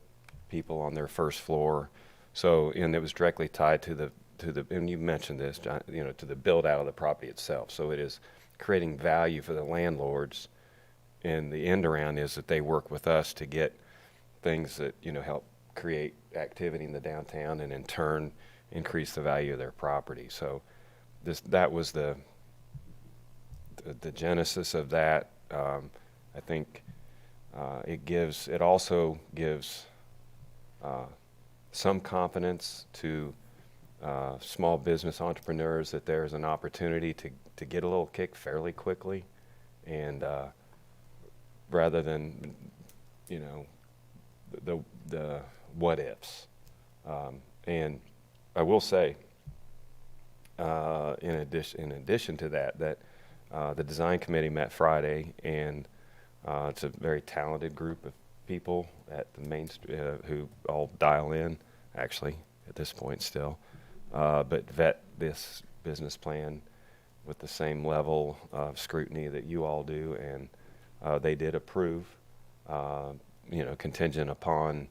people on their first floor. So, and it was directly tied to the and you mentioned this, John, you know, to the build out of the property itself. So it is creating value for the landlords, and the end around is that they work with us to get things that, you know, help create activity in the downtown and in turn increase the value of their property. So that was the genesis of that. I think it also gives some confidence to small business entrepreneurs that there's an opportunity to get a little kick fairly quickly, and rather than, you know, the what ifs. And I will say, in addition to that, the design committee met Friday, and it's a very talented group of people at the main who all dial in, actually, at this point still, but vet this business plan with the same level of scrutiny that you all do, and they did approve, you know, contingent upon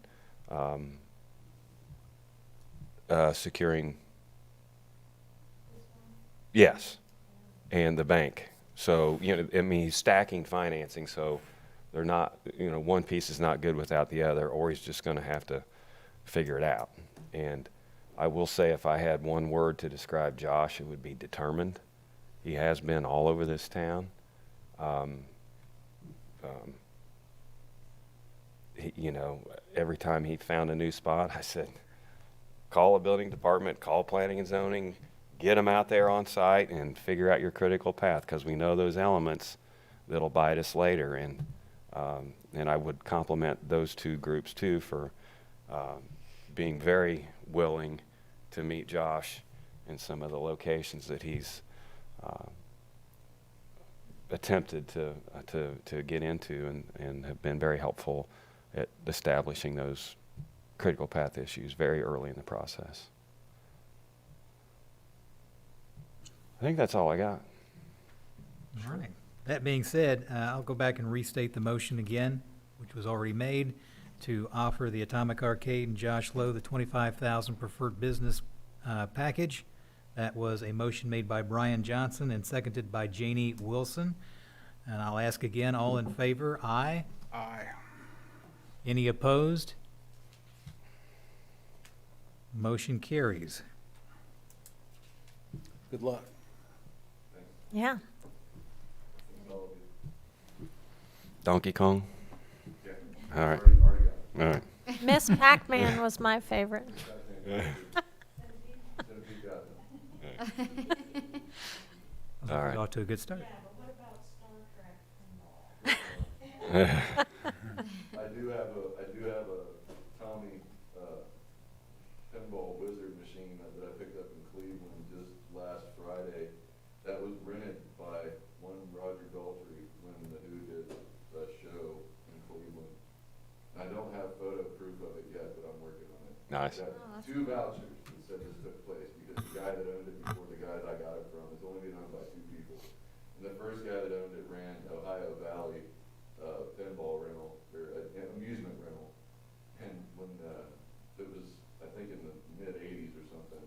securing, yes, and the bank. So, you know, I mean, he's stacking financing, so they're not, you know, one piece is not good without the other, or he's just going to have to figure it out. And I will say, if I had one word to describe Josh, it would be determined. He has been all over this town. You know, every time he found a new spot, I said, call a building department, call planning and zoning, get them out there on site and figure out your critical path, because we know those elements that'll bite us later. And And I would compliment those two groups too for being very willing to meet Josh in some of the locations that he's attempted to get into, and have been very helpful at establishing those critical path issues very early in the process. I think that's all I got. All right. That being said, I'll go back and restate the motion again, which was already made, to offer the Atomic Arcade and Josh Lowe the $25,000 preferred business package. That was a motion made by Brian Johnson and seconded by Janie Wilson. And I'll ask again, all in favor, aye? Aye. Any opposed? Motion carries. Good luck. Yeah. Donkey Kong? All right. All right. Miss Pac-Man was my favorite. All right. Off to a good start. I do have a Tommy pinball wizard machine that I picked up in Cleveland just last Friday. That was rented by one Roger Daltrey when the Who did a show in Cleveland. I don't have photo proof of it yet, but I'm working on it. Nice. I got 2 vouchers that said this took place, because the guy that owned it before the guys I got it from, it's only been owned by 2 people. And the first guy that owned it ran Ohio Valley pinball rental, or amusement rental. And when it was, I think in the mid-'80s or something,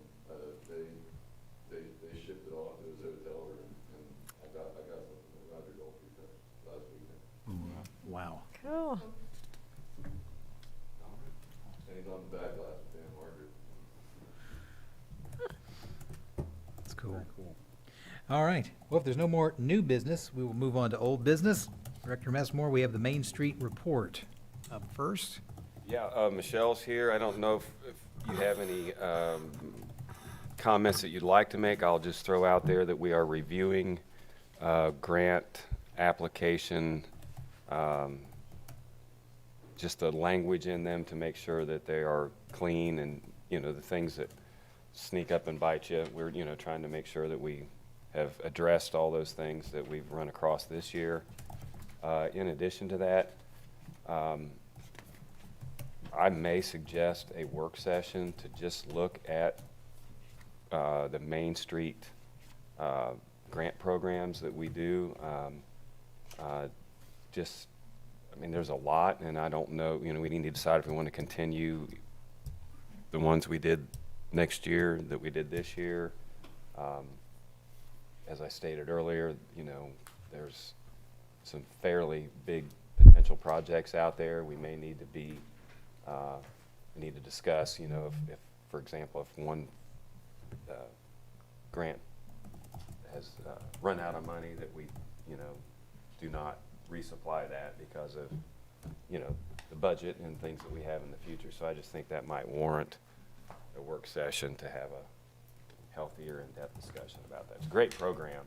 they shipped it off to his hotel room, and I got something that Roger Daltrey sent last weekend. Wow. Cool. And he's on the back glass with Dan Margaret. That's cool. All right. Well, if there's no more new business, we will move on to old business. Director Messmore, we have the Main Street report up first. Yeah, Michelle's here. I don't know if you have any comments that you'd like to make. I'll just throw out there that we are reviewing grant application, just the language in them to make sure that they are clean, and, the things that sneak up and bite you. We're, trying to make sure that we have addressed all those things that we've run across this year. In addition to that, I may suggest a work session to just look at the Main Street grant programs that we do. There's a lot, and I don't know, we need to decide if we want to continue the ones we did next year, that we did this year. As I stated earlier, there's some fairly big potential projects out there. We may need to discuss, if, for example, if one grant has run out of money, that we, do not resupply that because of, the budget and things that we have in the future. So I just think that might warrant a work session to have a healthier, in-depth discussion about that. It's a great program,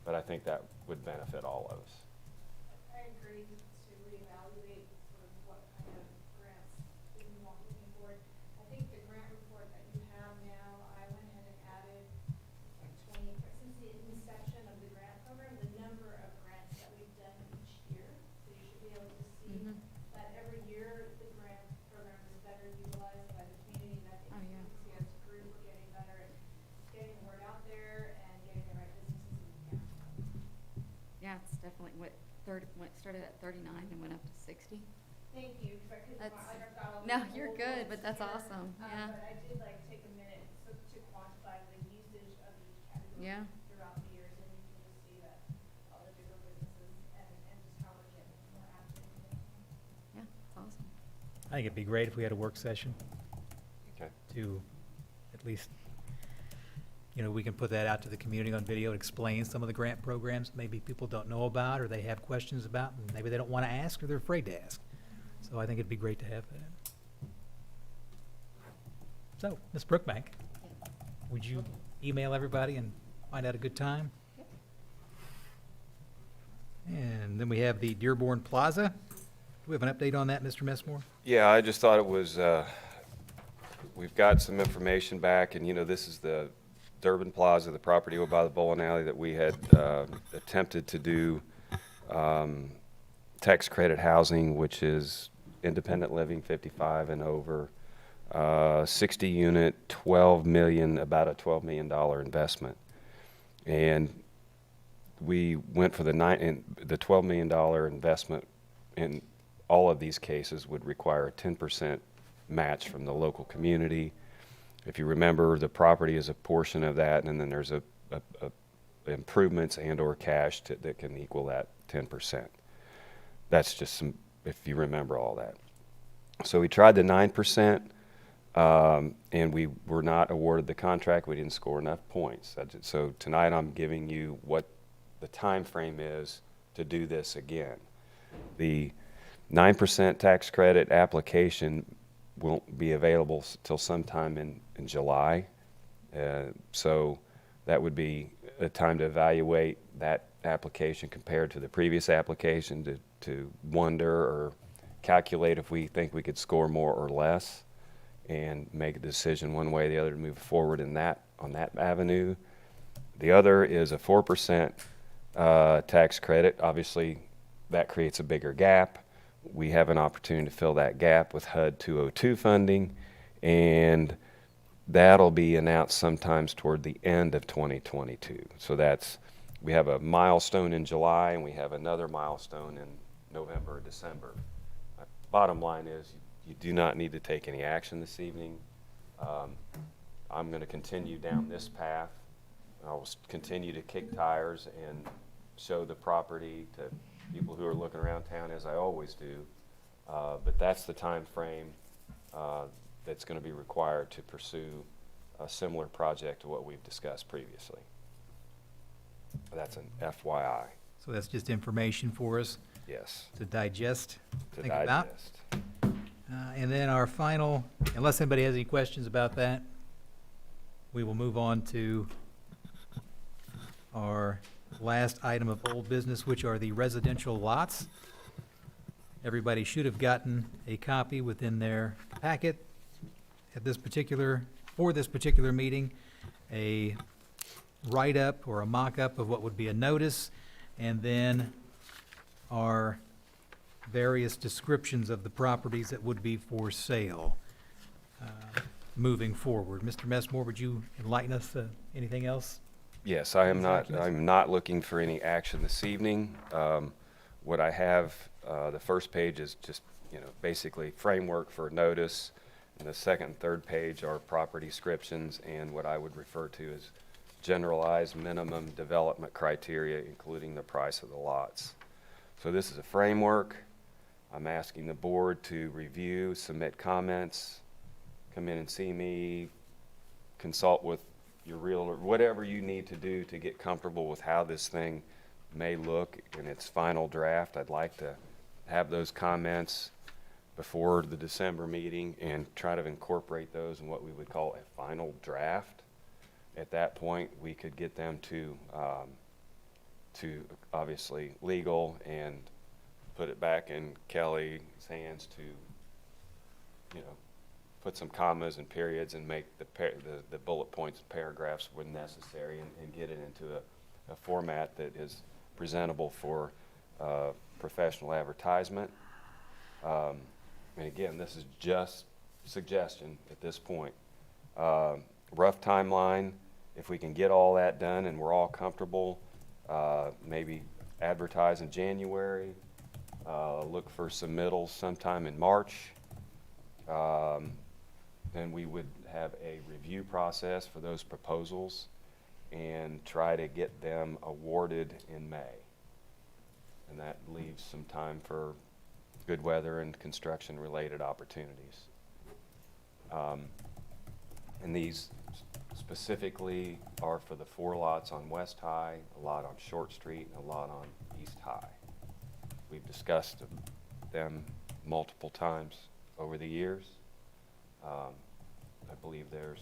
but I think that would benefit all of us. I agree to reevaluate sort of what kind of grants we want moving forward. I think the grant report that you have now, I went ahead and added like 20, since the inception of the grant program, the number of grants that we've done each year. So you should be able to see that every year the grant program is better utilized by the community, and I think Oh, yeah. we as a group we're getting better at getting the word out there and getting the right businesses in the county. Yeah, it's definitely started at 39 and went up to 60. Thank you, because I couldn't, That's- like, I've got all No, these you're old good, ones but that's here. awesome, yeah. But I did like take a minute to quantify the usage of each category Yeah. throughout the years, and you can just see that all the different businesses and just how we're getting more active. Yeah, it's awesome. I think it'd be great if we had a work session Okay. to at least, we can put that out to the community on video, explain some of the grant programs maybe people don't know about, or they have questions about, and maybe they don't want to ask, or they're afraid to ask. So I think it'd be great to have that. So, Ms. Brookbank, would you email everybody and find out a good time? And then we have the Dearborn Plaza. we have an update on that, Mr. Messmore? Yeah, I just thought it was, we've got some information back, and, this is the Dearborn Plaza, the property over by the bowling alley that we had attempted to do tax credit housing, which is independent living, 55 and over, 60 unit, about a $12 million investment. And we went for the $12 million investment in all of these cases would require a 10% match from the local community. If you remember, the property is a portion of that, and then there's a improvements and or cash that can equal that 10%. That's just some, if you remember all that. So we tried the 9%, and we were not awarded the contract. We didn't score enough points. So tonight I'm giving you what the time frame is to do this again. The 9% tax credit application won't be available till sometime in July. So that would be a time to evaluate that application compared to the previous application to wonder or calculate if we think we could score more or less and make a decision one way or the other to move forward on that avenue. The other is a 4% tax credit. Obviously, that creates a bigger gap. We have an opportunity to fill that gap with HUD 202 funding, and that'll be announced sometimes toward the end of 2022. So we have a milestone in July, and we have another milestone in November or December. Bottom line is, you do not need to take any action this evening. I'm going to continue down this path. I'll continue to kick tires and show the property to people who are looking around town, as I always do. But that's the time frame that's going to be required to pursue a similar project to what we've discussed previously. That's an FYI. So that's just information for us Yes. to digest, To think about. digest. And then our final, unless anybody has any questions about that, we will move on to our last item of old business, which are the residential lots. Everybody should have gotten a copy within their packet for this particular meeting, a write-up or a mock-up of what would be a notice, and then our various descriptions of the properties that would be for sale moving forward. Mr. Messmore, would you enlighten us to anything else? Yes, I am These not, documents? I'm not looking for any action this evening. What I have, the first page is just, basically framework for notice, and the second and third page are property descriptions and what I would refer to as generalized minimum development criteria, including the price of the lots. So this is a framework. I'm asking the board to review, submit comments, come in and see me, consult with your realtor, whatever you need to do to get comfortable with how this thing may look in its final draft. I'd like to have those comments before the December meeting and try to incorporate those in what we would call a final draft. At that point, we could get them to obviously legal and put it back in Kelly's hands to, put some commas and periods and make the bullet points and paragraphs when necessary and get it into a format that is presentable for professional advertisement. And again, this is just suggestion at this point. Rough timeline, if we can get all that done and we're all comfortable, maybe advertise in January, look for submittals sometime in March. Then we would have a review process for those proposals and try to get them awarded in May. And that leaves some time for good weather and construction related opportunities. And these specifically are for the 4 lots on West High, a lot on Short Street, and a lot on East High. We've discussed them multiple times over the years. I believe there's,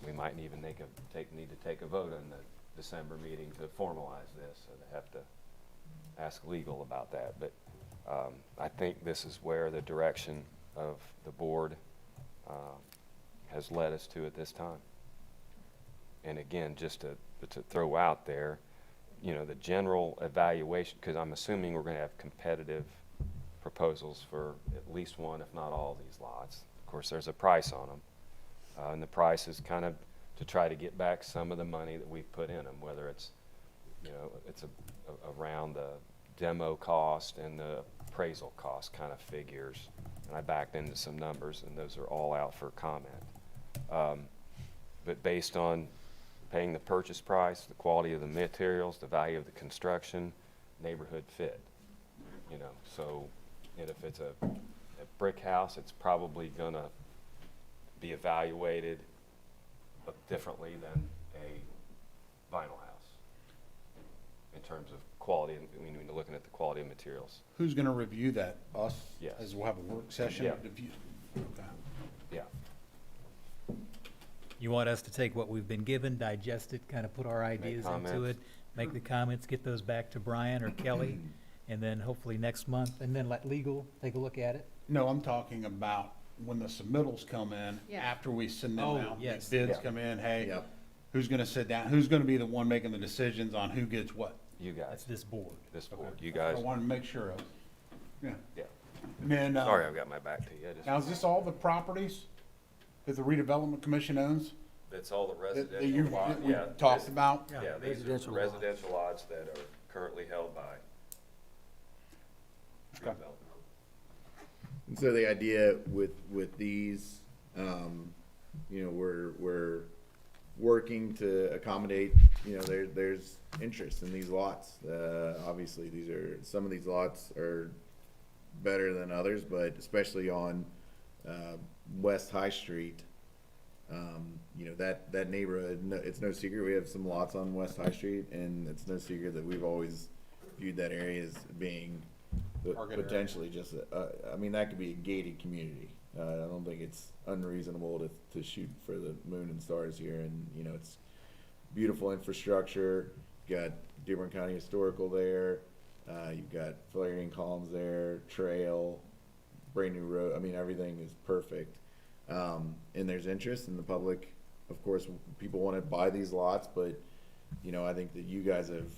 we might even need to take a vote in the December meeting to formalize this, so they ask legal about that. But I think this is where the direction of the board has led us to at this time. And again, just to throw out there, you know, the general evaluation, because I'm assuming we're going to have competitive proposals for at least one, if not all, of these lots. Of course, there's a price on them. And the price is kind of to try to get back some of the money that we've put in them, whether it's, you know, it's around the demo cost and the appraisal cost kind of figures. And I backed into some numbers, and those are all out for comment. But based on paying the purchase price, the quality of the materials, the value of the construction, neighborhood fit, you know. So, and if it's a brick house, it's probably gonna be evaluated differently than a vinyl house in terms of quality. When you're looking at the quality of materials. Who's gonna review that? Us? Yes. As we'll have a work session? Yeah. Okay. Yeah. You want us to take what we've been given, digest it, kind of put our ideas into comments. it, make the comments, get those back to Brian or Kelly, and then hopefully next month, and then let legal take a look at it? No, I'm talking about when the submittals come in, Yeah. after we send them Oh, out. yes. Bids Yeah. come in, hey, Yep. who's gonna sit down, who's gonna be the one making the decisions on who gets what? You That's guys, this board. this board, Okay. you guys. I wanted to make sure of. Yeah. Yeah. And then, Sorry, I've got my back to you. I just. now is this all the properties that the redevelopment commission owns? It's all the That you, residential lots. we Yeah. talked this- about? Yeah, these are the Residential lots. residential lots that are currently held by. Okay. redevelopment. And so the idea with these, you know, we're working to accommodate, you know, there's interest in these lots. Obviously, some of these lots are better than others, but especially on West High Street, you know, that neighborhood, it's no secret, we have some lots on West High Street, and it's no secret that we've always viewed that area as being Target area. potentially just, I mean, that could be a gated community. I don't think it's unreasonable to shoot for the moon and stars here, and, you know, it's beautiful infrastructure. You've got Dearborn County Historical there, you've got flaring columns there, trail, brand new road, I mean, everything is perfect. And there's interest in the public, of course, people want to buy these lots, but, you know, I think that you guys have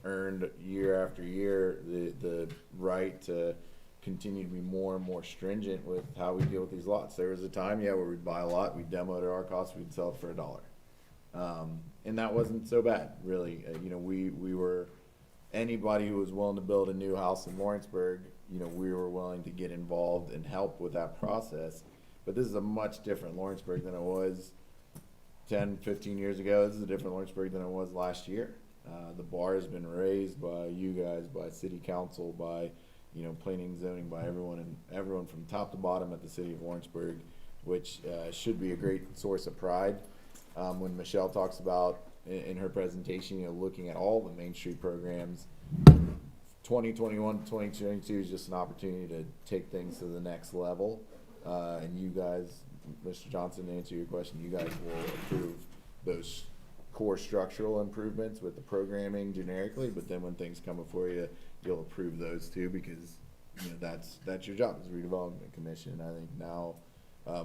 earned year after year the right to continue to be more and more stringent with how we deal with these lots. There was a time, where we'd buy a lot, we'd demo it at our cost, we'd sell it for $1. And that wasn't so bad, really. You know, we were, anybody who was willing to build a new house in Lawrenceburg, you know, we were willing to get involved and help with that process. But this is a much different Lawrenceburg than it was 10, 15 years ago. This is a different Lawrenceburg than it was last year. The bar has been raised by you guys, by city council, by, you know, planning and zoning, by everyone from top to bottom at the city of Lawrenceburg, which should be a great source of pride. When Michelle talks about in her presentation, you know, looking at all the Main Street programs, 2021 to 2022 is just an opportunity to take things to the next level. And you guys, Mr. Johnson, to answer your question, you guys will approve those core structural improvements with the programming generically, but then when things come before you, you'll approve those too, because, you know, that's your job as redevelopment commission. I think now,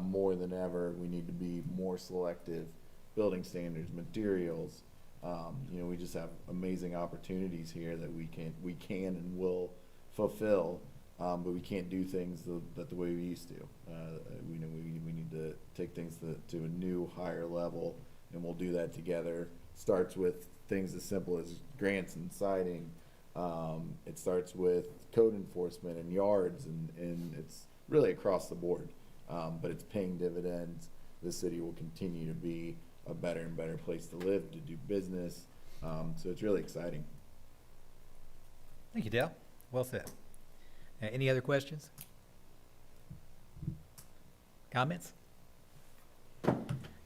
more than ever, we need to be more selective, building standards, materials. You know, we just have amazing opportunities here that we can and will fulfill. But we can't do things the way we used to. We know we need to take things to a new, higher level, and we'll do that together. Starts with things as simple as grants and siding. It starts with code enforcement and yards, and it's really across the board. But it's paying dividends. The city will continue to be a better and better place to live, to do business. So it's really exciting. Thank you, Dale. Well said. Any other questions? Comments?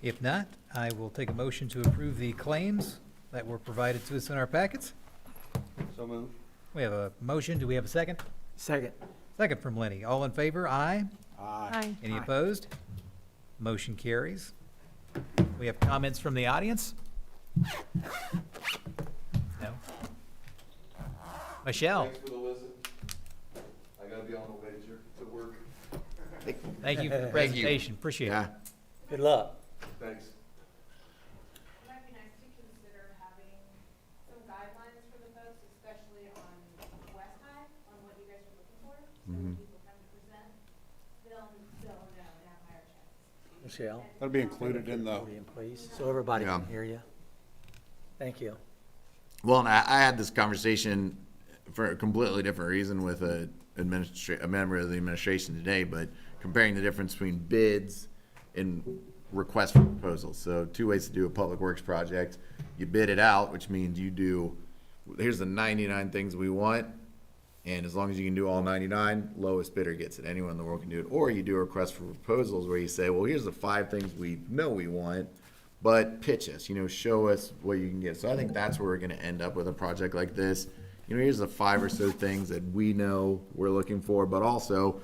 If not, I will take a motion to approve the claims that were provided to us in our packets. So moved. We have a motion. Do we have a second? Second. Second from Lenny. All in favor? Aye. Aye. Any Aye. opposed? Motion carries. We have comments from the audience? No? Michelle, Thanks for the listen. I gotta be on the way to work. thank you for the presentation. Appreciate it. Yeah. Good luck. Thanks. It might be nice to consider having some guidelines for the folks, especially on West High, on what you guys are looking for. So when people come to present, they'll know and have higher chances. Michelle, That'll be included in the, podium, please, so everybody Yeah. can hear you. Thank you. Well, and I had this conversation for a completely different reason with a member of the administration today, but comparing the difference between bids and requests for proposals. So 2 ways to do a public works project. You bid it out, which means you do, here's the 99 things we want, and as long as you can do all 99, lowest bidder gets it. Anyone in the world can do it. Or you do a request for proposals where you say, well, here's the 5 things we know we want, but pitch us, show us what you can get. So I think that's where we're gonna end up with a project like this. Here's the 5 or so things that we know we're looking for, but also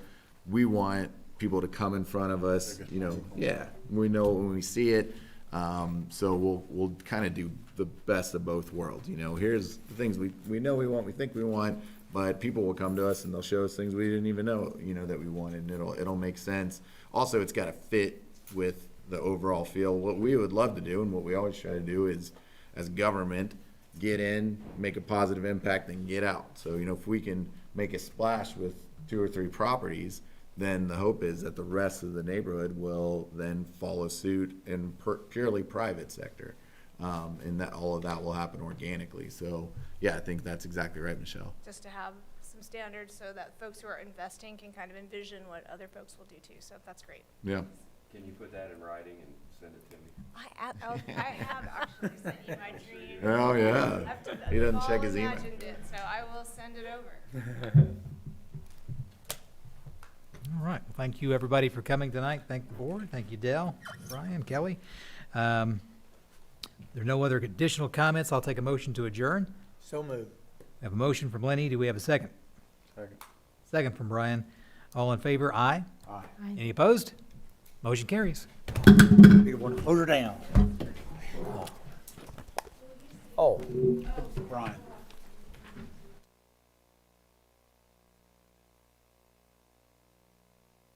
we want people to come in front of us, yeah, we know when we see it. So we'll kind of do the best of both worlds, here's the things we know we want, we think we want, but people will come to us and they'll show us things we didn't even know, that we wanted, and it'll make sense. Also, it's gotta fit with the overall feel. What we would love to do, and what we always try to do, is as government, get in, make a positive impact, and get out. So, if we can make a splash with 2 or 3 properties, then the hope is that the rest of the neighborhood will then follow suit in purely private sector. And that all of that will happen organically. So, yeah, I think that's exactly right, Michelle. Just to have some standards so that folks who are investing can kind of envision what other folks will do too. So that's great. Yeah. Can you put that in writing and send it to me? I have actually sent you my dream. Oh, yeah. He doesn't check his email. Imagined it, so I will send it over. All right. Well, thank you, everybody, for coming tonight. Thank the board. Thank you, Dell, Brian, Kelly. There are no other additional comments. I'll take a motion to adjourn. So moved. We have a motion from Lenny. Do we have a second? second. Second from Brian. All in favor? Aye. Aye. Any opposed? Motion carries. You want to hold her down. Oh. Brian.